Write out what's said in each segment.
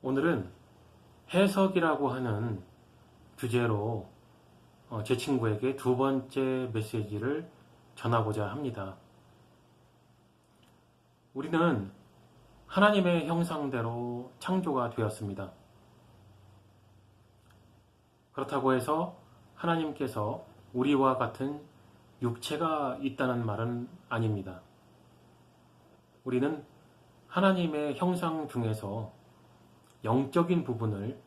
오늘은 해석이라고 하는 주제로 제 친구에게 두 번째 메시지를 전하고자 합니다. 우리는 하나님의 형상대로 창조가 되었습니다. 그렇다고 해서 하나님께서 우리와 같은 육체가 있다는 말은 아닙니다. 우리는 하나님의 형상 중에서 영적인 부분을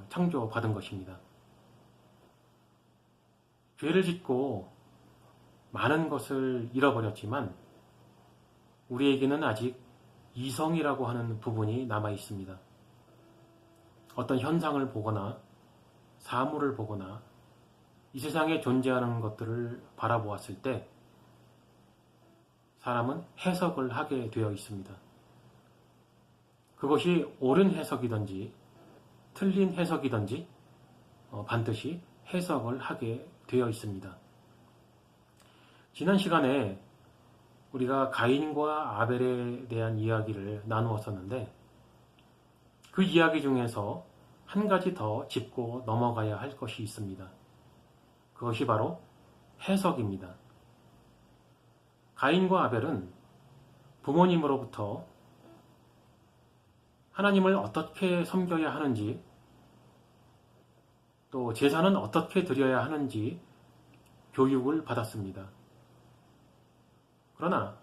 창조받은 것입니다. 죄를 짓고 많은 것을 잃어버렸지만 우리에게는 아직 이성이라고 하는 부분이 남아 있습니다. 어떤 현상을 보거나 사물을 보거나 이 세상에 존재하는 것들을 바라보았을 때 사람은 해석을 하게 되어 있습니다. 그것이 옳은 해석이든지 틀린 해석이든지 반드시 해석을 하게 되어 있습니다. 지난 시간에 우리가 가인과 아벨에 대한 이야기를 나누었었는데 그 이야기 중에서 한 가지 더 짚고 넘어가야 할 것이 있습니다. 그것이 바로 해석입니다. 가인과 아벨은 부모님으로부터 하나님을 어떻게 섬겨야 하는지 또 제사는 어떻게 드려야 하는지 교육을 받았습니다. 그러나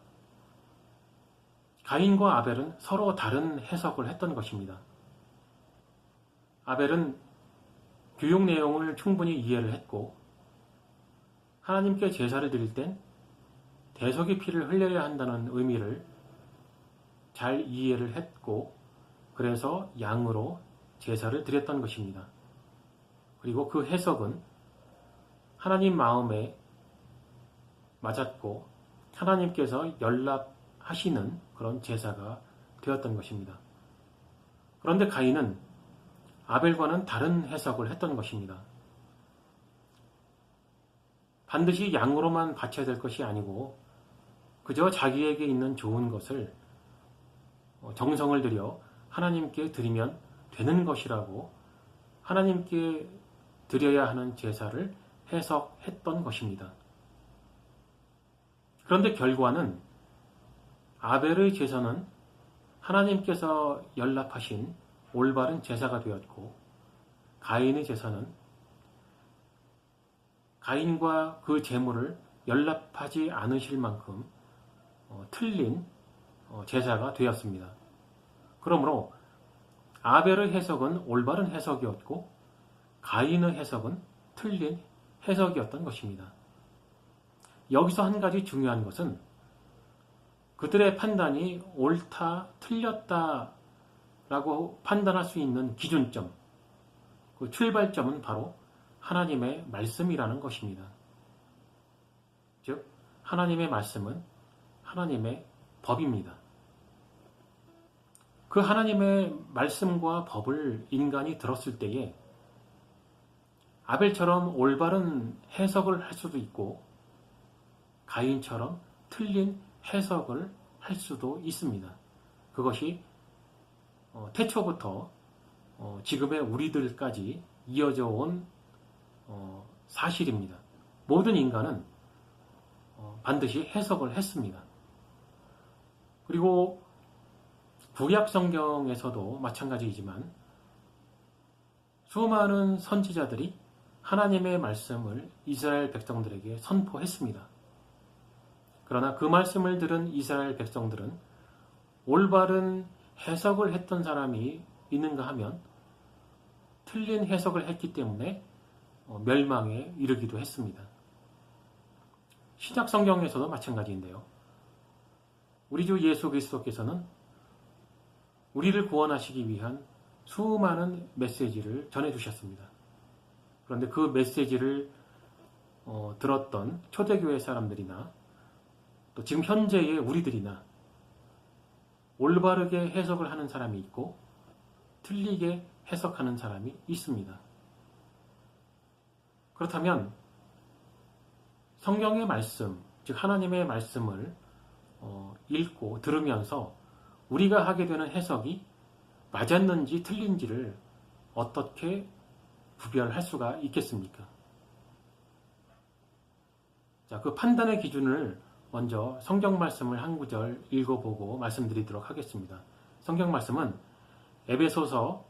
가인과 아벨은 서로 다른 해석을 했던 것입니다. 아벨은 교육 내용을 충분히 이해를 했고 하나님께 제사를 드릴 땐 대속의 피를 흘려야 한다는 의미를 잘 이해를 했고 그래서 양으로 제사를 드렸던 것입니다. 그리고 그 해석은 하나님 마음에 맞았고 하나님께서 연락하시는 그런 제사가 되었던 것입니다. 그런데 가인은 아벨과는 다른 해석을 했던 것입니다. 반드시 양으로만 바쳐야 될 것이 아니고 그저 자기에게 있는 좋은 것을 정성을 들여 하나님께 드리면 되는 것이라고 하나님께 드려야 하는 제사를 해석했던 것입니다. 그런데 결과는 아벨의 제사는 하나님께서 연락하신 올바른 제사가 되었고 가인의 제사는 가인과 그 제물을 연락하지 않으실 만큼 틀린 제사가 되었습니다. 그러므로 아벨의 해석은 올바른 해석이었고 가인의 해석은 틀린 해석이었던 것입니다. 여기서 한 가지 중요한 것은 그들의 판단이 옳다, 틀렸다 라고 판단할 수 있는 기준점, 그 출발점은 바로 하나님의 말씀이라는 것입니다. 즉, 하나님의 말씀은 하나님의 법입니다. 그 하나님의 말씀과 법을 인간이 들었을 때에 아벨처럼 올바른 해석을 할 수도 있고 가인처럼 틀린 해석을 할 수도 있습니다. 그것이 태초부터 지금의 우리들까지 이어져 온 사실입니다. 모든 인간은 반드시 해석을 했습니다. 그리고 구약 성경에서도 마찬가지이지만 수많은 선지자들이 하나님의 말씀을 이스라엘 백성들에게 선포했습니다. 그러나 그 말씀을 들은 이스라엘 백성들은 올바른 해석을 했던 사람이 있는가 하면 틀린 해석을 했기 때문에 멸망에 이르기도 했습니다. 신약 성경에서도 마찬가지인데요. 우리 주 예수 그리스도께서는 우리를 구원하시기 위한 수많은 메시지를 전해주셨습니다. 그런데 그 메시지를 들었던 초대교회 사람들이나 또 지금 현재의 우리들이나 올바르게 해석을 하는 사람이 있고 틀리게 해석하는 사람이 있습니다. 그렇다면 성경의 말씀, 즉 하나님의 말씀을 읽고 들으면서 우리가 하게 되는 해석이 맞았는지 틀린지를 어떻게 구별할 수가 있겠습니까? 자, 그 판단의 기준을 먼저 성경 말씀을 한 구절 읽어보고 말씀드리도록 하겠습니다. 성경 말씀은 에베소서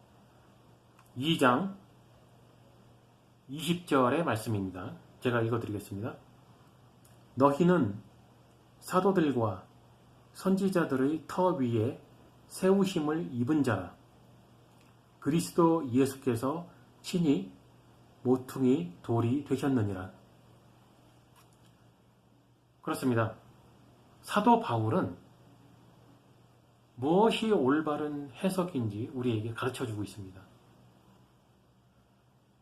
2장 20절의 말씀입니다. 제가 읽어드리겠습니다. 너희는 사도들과 선지자들의 터 위에 세우심을 입은 자라. 그리스도 예수께서 친히 모퉁이 돌이 되셨느니라. 그렇습니다. 사도 바울은 무엇이 올바른 해석인지 우리에게 가르쳐주고 있습니다.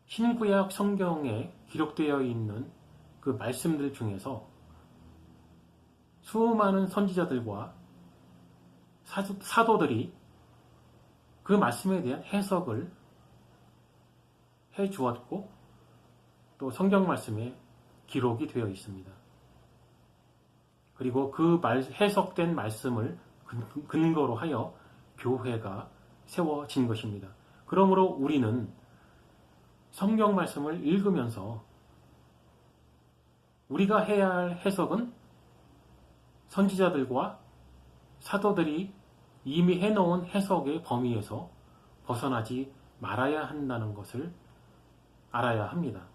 신구약 성경에 기록되어 있는 그 말씀들 중에서 수많은 선지자들과 사도들이 그 말씀에 대한 해석을 해 주었고 또 성경 말씀에 기록이 되어 있습니다. 그리고 그 해석된 말씀을 근거로 하여 교회가 세워진 것입니다. 그러므로 우리는 성경 말씀을 읽으면서 우리가 해야 할 해석은 선지자들과 사도들이 이미 해놓은 해석의 범위에서 벗어나지 말아야 한다는 것을 알아야 합니다.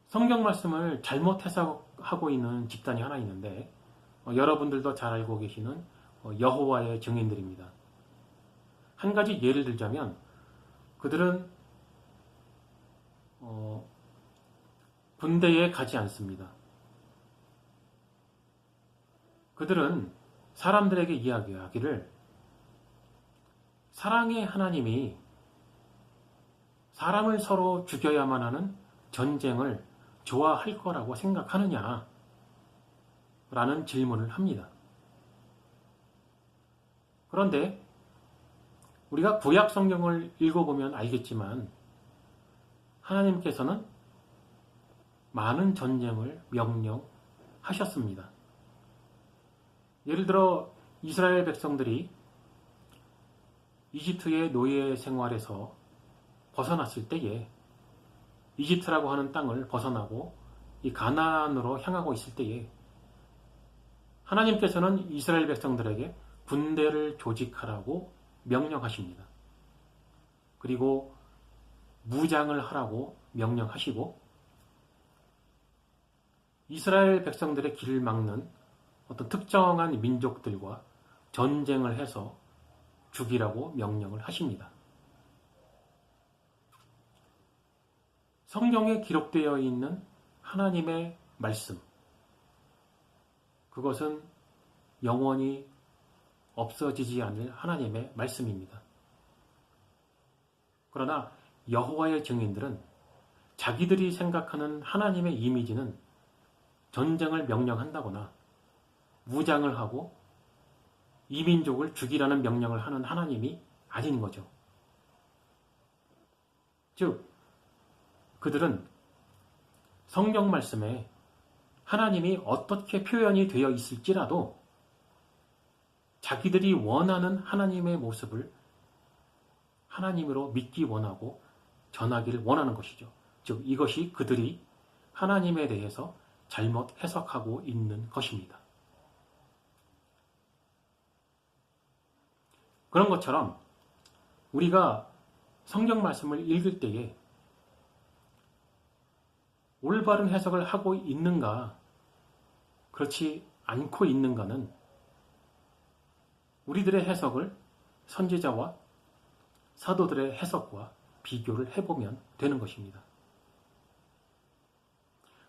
성경 말씀을 잘못 해석하고 있는 집단이 하나 있는데 여러분들도 잘 알고 계시는 여호와의 증인들입니다. 한 가지 예를 들자면 그들은 군대에 가지 않습니다. 그들은 사람들에게 이야기하기를 사랑의 하나님이 사람을 서로 죽여야만 하는 전쟁을 좋아할 거라고 생각하느냐? 라는 질문을 합니다. 그런데 우리가 구약 성경을 읽어보면 알겠지만 하나님께서는 많은 전쟁을 명령하셨습니다. 예를 들어 이스라엘 백성들이 이집트의 노예 생활에서 벗어났을 때에 이집트라고 하는 땅을 벗어나고 이 가나안으로 향하고 있을 때에 하나님께서는 이스라엘 백성들에게 군대를 조직하라고 명령하십니다. 그리고 무장을 하라고 명령하시고 이스라엘 백성들의 길을 막는 어떤 특정한 민족들과 전쟁을 해서 죽이라고 명령을 하십니다. 성경에 기록되어 있는 하나님의 말씀, 그것은 영원히 없어지지 않을 하나님의 말씀입니다. 그러나 여호와의 증인들은 자기들이 생각하는 하나님의 이미지는 전쟁을 명령한다거나 무장을 하고 이민족을 죽이라는 명령을 하는 하나님이 아닌 거죠. 즉, 그들은 성경 말씀에 하나님이 어떻게 표현이 되어 있을지라도 자기들이 원하는 하나님의 모습을 하나님으로 믿기 원하고 전하기를 원하는 것이죠. 즉, 이것이 그들이 하나님에 대해서 잘못 해석하고 있는 것입니다. 그런 것처럼 우리가 성경 말씀을 읽을 때에 올바른 해석을 하고 있는가, 그렇지 않고 있는가는 우리들의 해석을 선지자와 사도들의 해석과 비교를 해보면 되는 것입니다.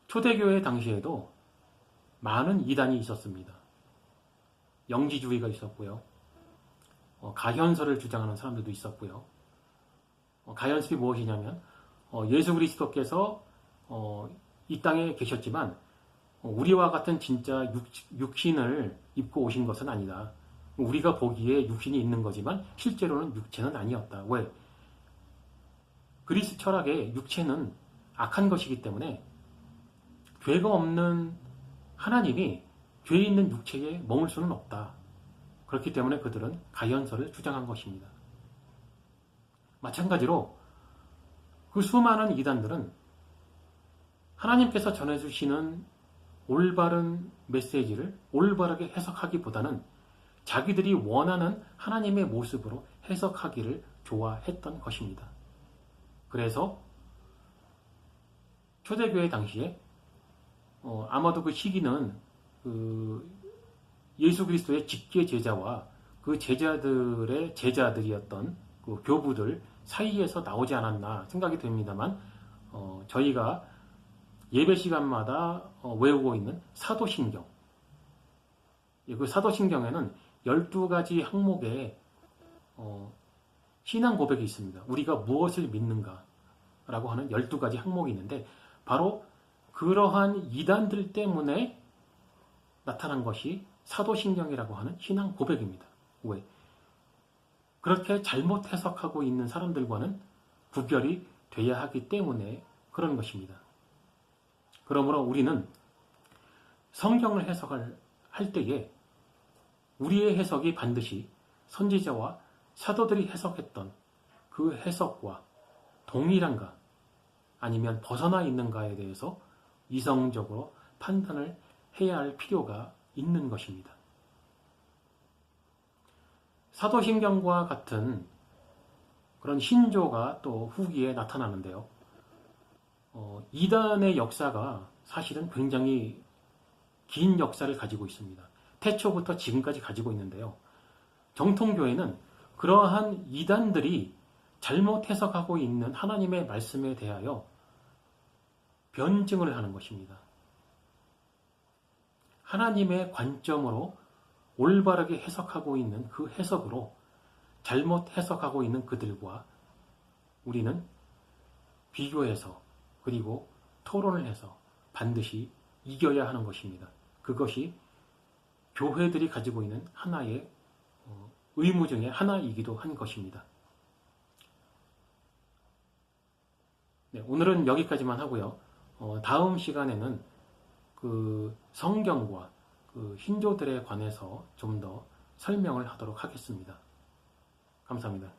초대교회 당시에도 많은 이단이 있었습니다. 영지주의가 있었고요. 가현설을 주장하는 사람들도 있었고요. 가현설이 무엇이냐면 예수 그리스도께서 이 땅에 계셨지만 우리와 같은 진짜 육신을 입고 오신 것은 아니다. 우리가 보기에 육신이 있는 거지만 실제로는 육체는 아니었다. 왜? 그리스 철학에 육체는 악한 것이기 때문에 죄가 없는 하나님이 죄 있는 육체에 머물 수는 없다. 그렇기 때문에 그들은 가연설을 주장한 것입니다. 마찬가지로 그 수많은 이단들은 하나님께서 전해주시는 올바른 메시지를 올바르게 해석하기보다는 자기들이 원하는 하나님의 모습으로 해석하기를 좋아했던 것입니다. 그래서 초대교회 당시에 아마도 그 시기는 그 예수 그리스도의 직계 제자와 그 제자들의 제자들이었던 그 교부들 사이에서 나오지 않았나 생각이 됩니다만 저희가 예배 시간마다 외우고 있는 사도신경, 그 사도신경에는 12가지 항목의 신앙 고백이 있습니다. 우리가 무엇을 믿는가라고 하는 12가지 항목이 있는데 바로 그러한 이단들 때문에 나타난 것이 사도신경이라고 하는 신앙 고백입니다. 왜? 그렇게 잘못 해석하고 있는 사람들과는 구별이 돼야 하기 때문에 그런 것입니다. 그러므로 우리는 성경을 해석을 할 때에 우리의 해석이 반드시 선지자와 사도들이 해석했던 그 해석과 동일한가 아니면 벗어나 있는가에 대해서 이성적으로 판단을 해야 할 필요가 있는 것입니다. 사도신경과 같은 그런 신조가 또 후기에 나타나는데요. 이단의 역사가 사실은 굉장히 긴 역사를 가지고 있습니다. 태초부터 지금까지 가지고 있는데요. 정통교회는 그러한 이단들이 잘못 해석하고 있는 하나님의 말씀에 대하여 변증을 하는 것입니다. 하나님의 관점으로 올바르게 해석하고 있는 그 해석으로 잘못 해석하고 있는 그들과 우리는 비교해서 그리고 토론을 해서 반드시 이겨야 하는 것입니다. 그것이 교회들이 가지고 있는 하나의 의무 중에 하나이기도 한 것입니다. 네, 오늘은 여기까지만 하고요. 다음 시간에는 그 성경과 그 신조들에 관해서 좀 더 설명을 하도록 하겠습니다. 감사합니다.